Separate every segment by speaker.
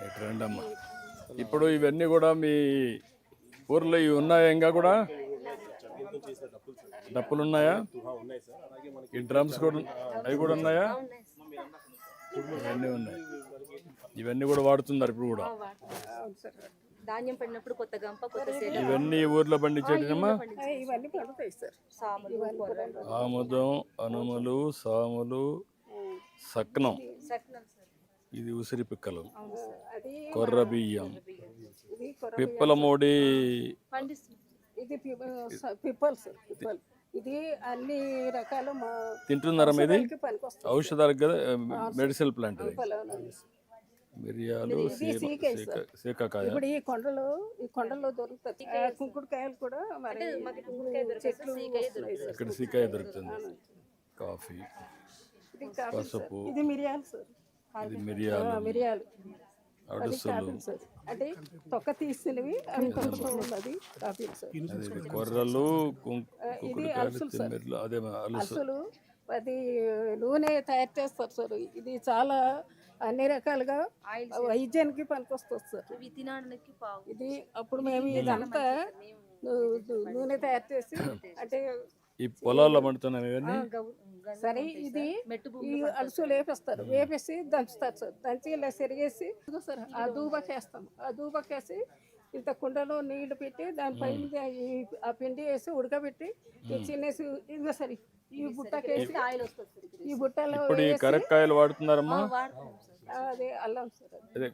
Speaker 1: ఇటు రండి అమ్మా. ఇప్పుడు ఇవన్నీ కూడా మీ ఊర్లో ఇవి ఉన్నాయా? ఇంకా కూడా డప్పులు ఉన్నాయా? ఈ డ్రమ్స్ కూడా అవి కూడా ఉన్నాయా? ఇవన్నీ ఉన్నాయి. ఇవన్నీ కూడా వాడుతున్నారు ఇప్పుడు కూడా.
Speaker 2: ధాన్యం పడినప్పుడు కొత్త గంప కొత్త సేద
Speaker 1: ఇవన్నీ ఊర్లో పండించేటమ్మా.
Speaker 3: ఇవన్నీ పడతాయి సార్.
Speaker 1: ఆముదం, అనుములు, సాములు, సక్నం, ఇది ఉసిరి పిక్కలు, కొర్ర బియ్యం, పిప్పల మోడి,
Speaker 3: ఇది పిప్పల్ సార్. పిప్పల్ ఇది అన్ని రకాల
Speaker 1: తింటున్నారా? ఇది
Speaker 3: పనికొస్తుంది.
Speaker 1: ఔషధాలకు కదా, మెడిసినల్ ప్లాంట్. మిరియాలు, సీకాకాయ.
Speaker 3: ఇప్పుడు ఈ కొండలో దొరుకుతుంది. కుంకుడుకాయలు కూడా మరి చెట్లు
Speaker 1: ఇక్కడ సీకాయ దొరుకుతుంది. కాఫీ, పసుపు,
Speaker 3: ఇది మిరియాలు సార్.
Speaker 1: ఇది మిరియాలు, అడుసులు,
Speaker 3: అంటే తొక్క తీసినవి అవి ఉన్నది కాఫీలు సార్.
Speaker 1: కొర్రలు,
Speaker 3: ఇది
Speaker 1: తిమ్మిర్లు, అదే
Speaker 3: అలసలు. అది నూనె తయారు చేస్తారు సార్. ఇది చాలా అన్ని రకాలుగా వైద్యానికి పనికొస్తుంది సార్. ఇది అప్పుడు మేము ఇదంతా నూనె తయారు చేసి అంటే
Speaker 1: ఈ పొలాల్లో పండుతున్నాయి ఇవన్నీ.
Speaker 3: సరే ఇది ఈ అలసు వేపేసి దంచుతారు సార్. దంచి ఇలా సెరిగేసి సార్ ఆ దూబకేస్తాం. ఆ దూబకేసి ఇంత కుండలో నీళ్లు పెట్టి దానిపైన ఆ పిండి వేసి ఉడకబెట్టి చిన్నేసి ఇదిగో సరే ఈ బుట్టకేసి ఆయిల్ వస్తుంది. ఈ బుట్టలో
Speaker 1: ఇప్పుడు ఈ కరక్కాయలు వాడుతున్నారమ్మా.
Speaker 3: అదే అల్లం సార్.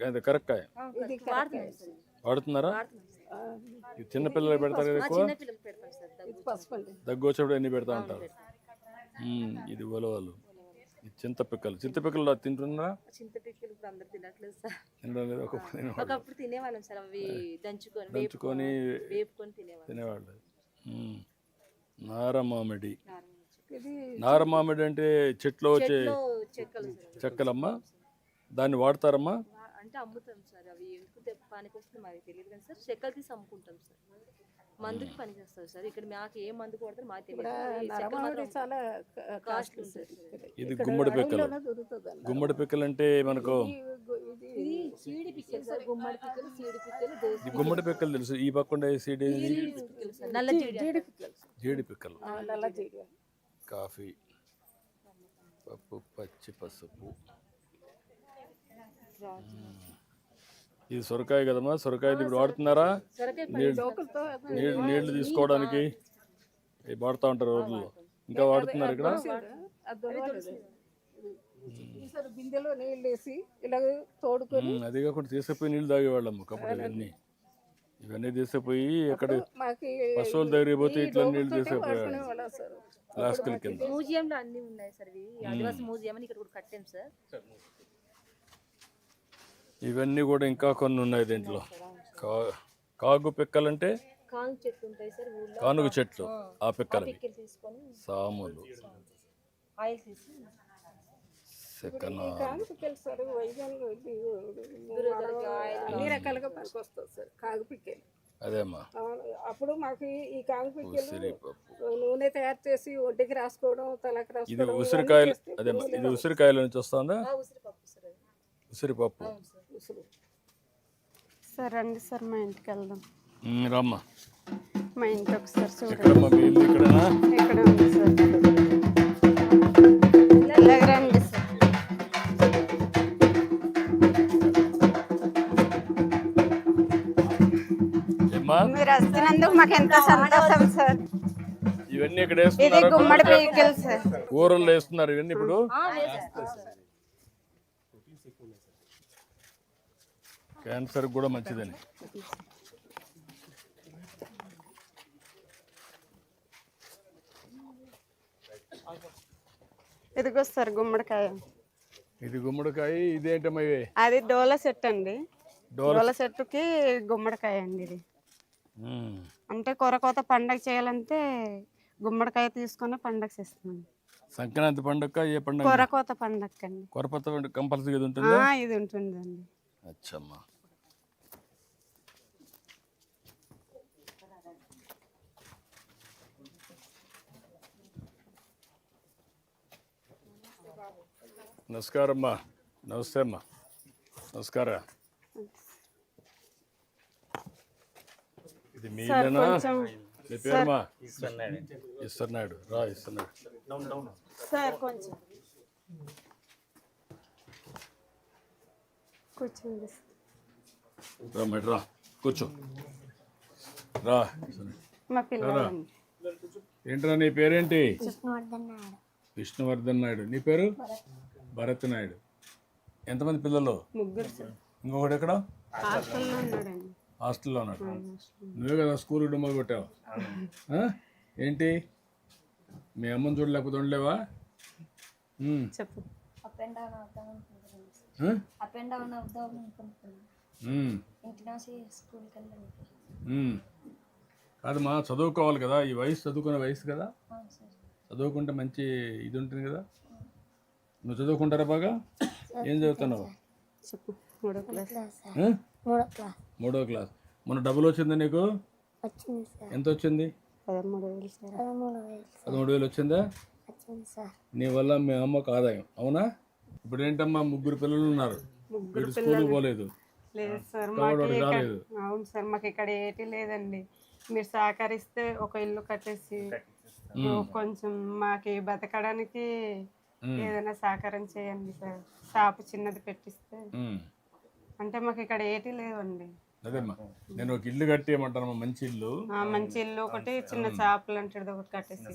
Speaker 1: అదే కరక్కాయ
Speaker 3: ఇది
Speaker 1: వాడుతున్నారా? చిన్నపిల్లలు పెడతారు కదా ఎక్కువ. దగ్గు వచ్చేప్పుడు ఎన్ని పెడతా ఉంటారు. ఇది ఉలవలు, చింతపిక్కలు తింటున్నారా?
Speaker 2: చింతపిక్కలు ఇప్పుడు అందరు తినట్లేదు సార్.
Speaker 1: ఒకప్పుడు
Speaker 2: తినేవాళ్ళం సార్. అవి
Speaker 1: దంచుకొని
Speaker 2: వేపుకొని తినేవాళ్ళు.
Speaker 1: నారమామిడి. నారమామిడి అంటే చెట్లో వచ్చే చెక్కలమ్మా. దాన్ని వాడతారమ్మా.
Speaker 2: అంటే అమ్ముతాం సార్. అవి ఎందుకు పనికి వస్తుంది మాకు తెలియదు కానీ సార్ చెక్కలు తీసి అమ్ముకుంటాం సార్. మందుకి పని చేస్తారు సార్. ఇక్కడ మాకు ఏ మందు కొడతారు మాకు తెలియదు.
Speaker 3: చాలా కాస్ట్లీ సార్.
Speaker 1: ఇది గుమ్మడి పిక్కలు. గుమ్మడి పిక్కలు అంటే మనకు
Speaker 2: సీడి పిక్కలు సార్. గుమ్మడి పిక్కలు, సీడి పిక్కలు,
Speaker 1: గుమ్మడి పిక్కలు తెలుసు. ఈ పక్కన సీడి
Speaker 2: నల్ల
Speaker 1: జీడి పిక్కలు,
Speaker 3: నల్ల జీడి,
Speaker 1: కాఫీ, పప్పు, పచ్చి పసుపు. ఇది సొరకాయ కదమ్మా. సొరకాయ ఇప్పుడు వాడుతున్నారా? నీళ్లు తీసుకోవడానికి వాడుతూ ఉంటారు రోజుల్లో. ఇంకా వాడుతున్నారు ఇక్కడ.
Speaker 3: బిందెలో నీళ్ళు వేసి ఇలా తోడుకొని
Speaker 1: అది కాకుండా తీసుకుపోయి నీళ్ళు తాగేవాళ్ళమ్మ ఒకప్పుడు. ఇవన్నీ తీసుకుపోయి అక్కడ పశువుల దగ్గర పోతే ఇట్లా నీళ్ళు తీసుకుపోయాడు. ఫ్లాస్కుల కింద.
Speaker 2: మ్యూజియంలో అన్ని ఉన్నాయి సార్. ఆదివాసి మ్యూజియం అని ఇక్కడ కూడా కట్టాం సార్.
Speaker 1: ఇవన్నీ కూడా ఇంకా కొన్ని ఉన్నాయి దీంట్లో. కాగు పిక్కలంటే కానుగ చెట్లు. ఆ పిక్కలు, సాములు,
Speaker 3: అన్ని రకాలుగా పనికొస్తుంది సార్ కాగు పిక్కలు.
Speaker 1: అదేమ్మా.
Speaker 3: అప్పుడు మాకు ఈ కాగు పిక్కలు నూనె తయారు చేసి ఒంటికి రాసుకోవడం, తలకు రాసుకోవడం.
Speaker 1: ఇది ఉసిరికాయలు. అదేమ్మా, ఇది ఉసిరికాయల నుంచి వస్తుందా? ఉసిరిపప్పు.
Speaker 4: సార్ రండి సార్, మా ఇంటికి వెళ్దాం.
Speaker 1: రమ్మా.
Speaker 4: మా ఇంటి ఒకసారి చూడండి.
Speaker 1: ఎక్కడమ్మా మీ ఇల్లు? ఇక్కడనా?
Speaker 4: ఇక్కడ ఉంది సార్. ఇలాగ రండి సార్. మీరు వస్తున్నందుకు మాకు ఎంతో సంతోషం సార్.
Speaker 1: ఇవన్నీ ఇక్కడ
Speaker 4: ఇది గుమ్మడి పిక్కలు సార్.
Speaker 1: ఊరల్లో వేస్తున్నారు ఇవన్నీ ఇప్పుడు. క్యాన్సర్ కూడా మంచిదని.
Speaker 4: ఇదిగో సార్ గుమ్మడికాయ.
Speaker 1: ఇది గుమ్మడికాయ. ఇదేంటమ్మా? ఇవి
Speaker 4: అది డోలా సెట్ అండి. డోలా చెట్టుకి గుమ్మడికాయ అండి. ఇది అంటే కొరకోత పండగ చేయాలంటే గుమ్మడికాయ తీసుకొని పండగ చేస్తున్నాం.
Speaker 1: సంక్రాంతి పండగ ఏ పండగ?
Speaker 4: కొరకోత పండగ అండి.
Speaker 1: కొరకోత పండుగ కంపల్సరీ ఇది ఉంటుంది.
Speaker 4: ఇది ఉంటుందండి.
Speaker 1: అచ్చమ్మా. నమస్కారం అమ్మా. నమస్తే అమ్మా. నమస్కారం. ఇది
Speaker 4: సార్
Speaker 1: మీదేనా?
Speaker 4: కొంచెం
Speaker 1: మీ పేరుమా? ఇస్తున్నాడు రా, ఇస్తున్నాడు.
Speaker 4: సార్ కొంచెం కూర్చోండి సార్.
Speaker 1: రా మేడం, రా కూర్చో రా. ఇస్తున్నాడు.
Speaker 4: మా పిల్లలండి.
Speaker 1: ఏంట్రా నీ పేరేంటి? విష్ణువర్ధన్ నాయుడు. నీ పేరు? భరత్ నాయుడు. ఎంతమంది పిల్లలు?
Speaker 4: ముగ్గురు సార్.
Speaker 1: ఇంకొకటి ఎక్కడ?
Speaker 4: హాస్టల్లో ఉన్నాడండి.
Speaker 1: హాస్టల్లో ఉన్నాడు. నువ్వే కదా స్కూల్ మొదలు పెట్టావు. ఏంటి మీ అమ్మని చూడలేకపోతే ఉండలేవా?
Speaker 4: చెప్పు.
Speaker 5: అప్ అండ్ డౌన్ అవుదాం అనుకుంటున్నాను. ఇంటి నుంచి స్కూల్కి వెళ్ళాను.
Speaker 1: కాదమ్మా, చదువుకోవాలి కదా, ఈ వయసు చదువుకునే వయసు కదా,
Speaker 5: సార్
Speaker 1: చదువుకుంటే మంచి ఇది ఉంటుంది కదా. నువ్వు చదువుకుంటారా బాగా? ఏం చదువుతున్నావు?
Speaker 4: చెప్పు. 3వ క్లాస్.
Speaker 1: మూడో క్లాస్. మొన్న డబ్బులు వచ్చిందా నీకు?
Speaker 5: వచ్చింది సార్.
Speaker 1: ఎంత వచ్చింది?
Speaker 4: 13,000 సార్.
Speaker 1: 13,000 వచ్చిందా?
Speaker 5: వచ్చింది సార్.
Speaker 1: నీ వల్ల మీ అమ్మకు ఆదాయం. అవునా? ఇప్పుడు ఏంటమ్మా, ముగ్గురు పిల్లలు ఉన్నారు, వీడు స్కూల్ పోలేదు,
Speaker 4: లేదు సార్.
Speaker 1: వాడు
Speaker 4: మాకు
Speaker 1: రాలేదు.
Speaker 4: అవును సార్, మాకు ఇక్కడ ఏటి లేదండి. మీరు సహకరిస్తే ఒక ఇల్లు కట్టేసి కొంచెం మాకు బతకడానికి ఏదైనా సహకారం చేయండి సార్. షాపు చిన్నది పెట్టిస్తే. అంటే మాకు ఇక్కడ ఏటి లేవండి.
Speaker 1: అదేమ్మా, నేను ఒక ఇల్లు కట్టేయమంటాను, మంచి ఇల్లు.
Speaker 4: మంచి ఇల్లు ఒకటి, చిన్న షాప్ లాంటిది ఒకటి కట్టేసి,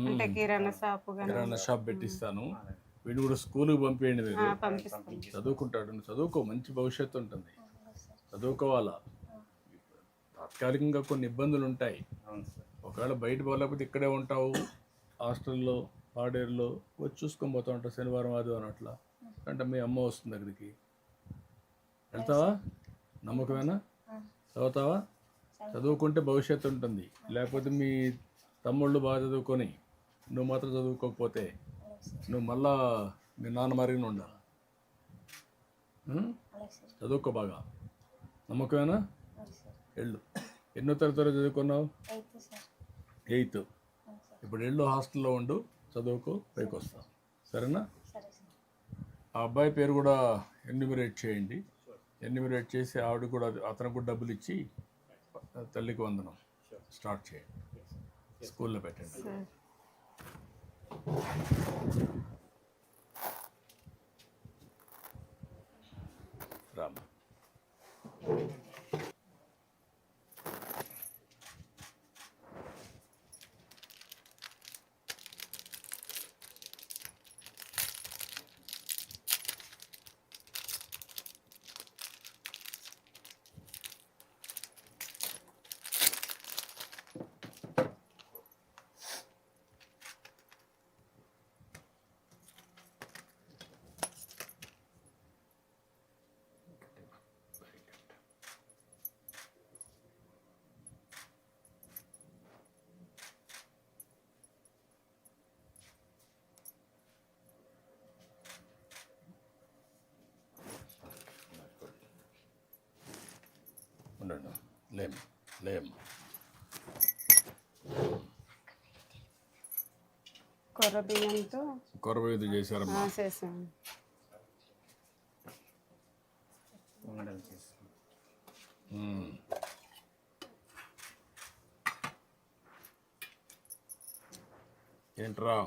Speaker 4: అంటే కిరాణా షాపు కానీ
Speaker 1: కిరాణా షాప్ పెట్టిస్తాను. వీడు కూడా స్కూల్కి పంపేయండి. మీరు
Speaker 4: పంపిస్తాం.
Speaker 1: చదువుకుంటాడు, నువ్వు చదువుకో, మంచి భవిష్యత్తు ఉంటుంది. చదువుకోవాలా. తాత్కాలికంగా కొన్ని ఇబ్బందులు ఉంటాయి. ఒకవేళ బయట పోలేకపోతే ఇక్కడే ఉంటావు, హాస్టల్లో పాడేరులో వచ్చి చూసుకొని పోతూ ఉంటావు శనివారం ఆదివారం అట్లా. అంటే మీ అమ్మ వస్తుంది దగ్గరికి. వెళ్తావా? నమ్మకమేనా? చదువుతావా? చదువుకుంటే భవిష్యత్తు ఉంటుంది. లేకపోతే మీ తమ్ముళ్ళు బాగా చదువుకొని నువ్వు మాత్రం చదువుకోకపోతే నువ్వు మళ్ళా మీ నాన్న మరిగిన ఉండాలి. చదువుకో బాగా. నమ్మకమేనా? వెళ్ళు. ఎన్నో తరగతి చదువుకున్నావు? 8th. ఇప్పుడు వెళ్ళు, హాస్టల్లో ఉండు, చదువుకో, పైకి వస్తావు. సరేనా? ఆ అబ్బాయి పేరు కూడా ఎన్యూమరేట్ చేయండి. ఎన్యూమరేట్ చేసి ఆవిడ కూడా, అతనికి కూడా డబ్బులు ఇచ్చి తల్లికి వందనం స్టార్ట్ చేయండి, స్కూల్లో పెట్టండి. రామ్. ఉండండి. లేం.
Speaker 4: కొర్ర బియ్యంతో
Speaker 1: కొరవేది చేశారమ్మా.
Speaker 4: చేసాము.
Speaker 1: ఏంట్రా?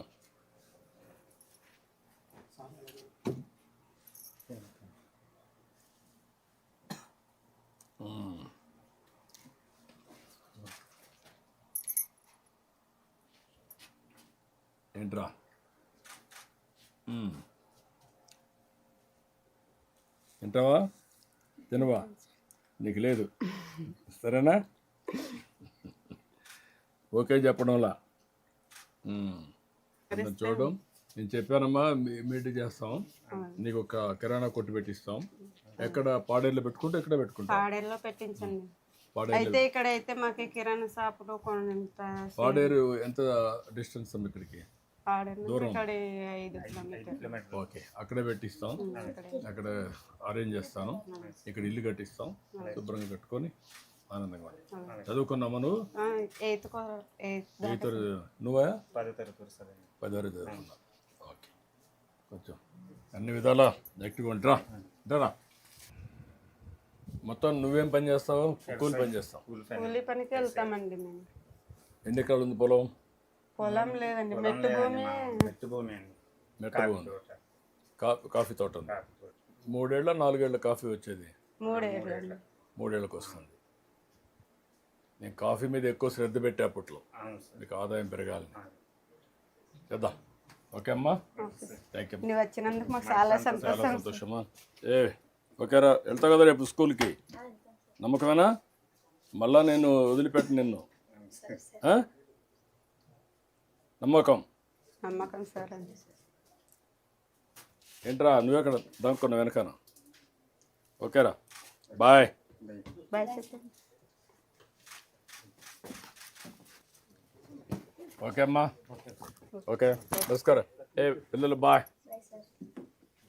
Speaker 1: ఏంట్రా? తింటావా? తినవా? నీకు లేదు. సరేనా? ఓకే చెప్పడంలా. చూడడం నేను చెప్పానమ్మా, మీటింగ్ చేస్తాం, నీకు ఒక కిరాణా కొట్టు పెట్టిస్తాం. ఎక్కడ? పాడేరులో పెట్టుకుంటే ఎక్కడ పెట్టుకుంటాం?
Speaker 4: పాడేరులో పెట్టించండి. అయితే ఇక్కడ అయితే మాకు కిరాణా షాపులో కొంత.
Speaker 1: పాడేరు ఎంత డిస్టెన్స్ అమ్మ ఇక్కడికి?
Speaker 4: పాడేరు ఇక్కడ 5 కిలోమీటర్లు.
Speaker 1: ఓకే, అక్కడే పెట్టిస్తాం. అక్కడ అరేంజ్ చేస్తాను. ఇక్కడ ఇల్లు కట్టిస్తాం, శుభ్రంగా కట్టుకొని ఆనందంగా. చదువుకున్నామా నువ్వు?
Speaker 4: 8th.
Speaker 1: నువ్వా? 10వ తరగతి చదువుకున్నావు. ఓకే, కొంచెం అన్ని విధాలా యాక్టివ్గా ఉంటారా? మొత్తం నువ్వేం పని చేస్తావు? కూలి పని చేస్తావు.
Speaker 4: కూలి పనికి వెళ్తామండి మేము.
Speaker 1: ఎన్ని ఎకరాలు ఉంది పొలం?
Speaker 4: పొలం లేదండి, మెట్టు భూమి.
Speaker 6: మెట్టు భూమి అండి.
Speaker 1: మెట్ట ఉంది. కాఫీ తోట ఉంది. 3 ఏళ్ళ 4 ఏళ్ళ కాఫీ వచ్చేది?
Speaker 4: 3 ఏళ్ళండి.
Speaker 1: 3 ఏళ్ళకి వస్తుంది. నేను కాఫీ మీద ఎక్కువ శ్రద్ధ పెట్టే అప్పట్లో
Speaker 6: అవును సార్.
Speaker 1: మీకు ఆదాయం పెరగాలని. చేద్దాం. ఓకే అమ్మా, థ్యాంక్ యూ.
Speaker 4: నువ్వు వచ్చినందుకు మాకు చాలా
Speaker 1: చాలా
Speaker 4: సంతోషం.
Speaker 1: సంతోషమా. ఓకేరా, వెళ్తావు కదా రేపు స్కూల్కి? నమ్మకమేనా? మళ్ళా నేను వదిలిపెట్టి నిన్ను. ఆ? నమ్మకం.
Speaker 4: నమ్మకం సార్.
Speaker 1: ఏంట్రా నువ్వెక్కడ దాక్కున్నావు వెనకాన? ఓకేరా, బాయ్.
Speaker 4: బాయ్ చెప్పండి.
Speaker 1: ఓకే అమ్మా, ఓకే నమస్కారం. పిల్లలు బాయ్.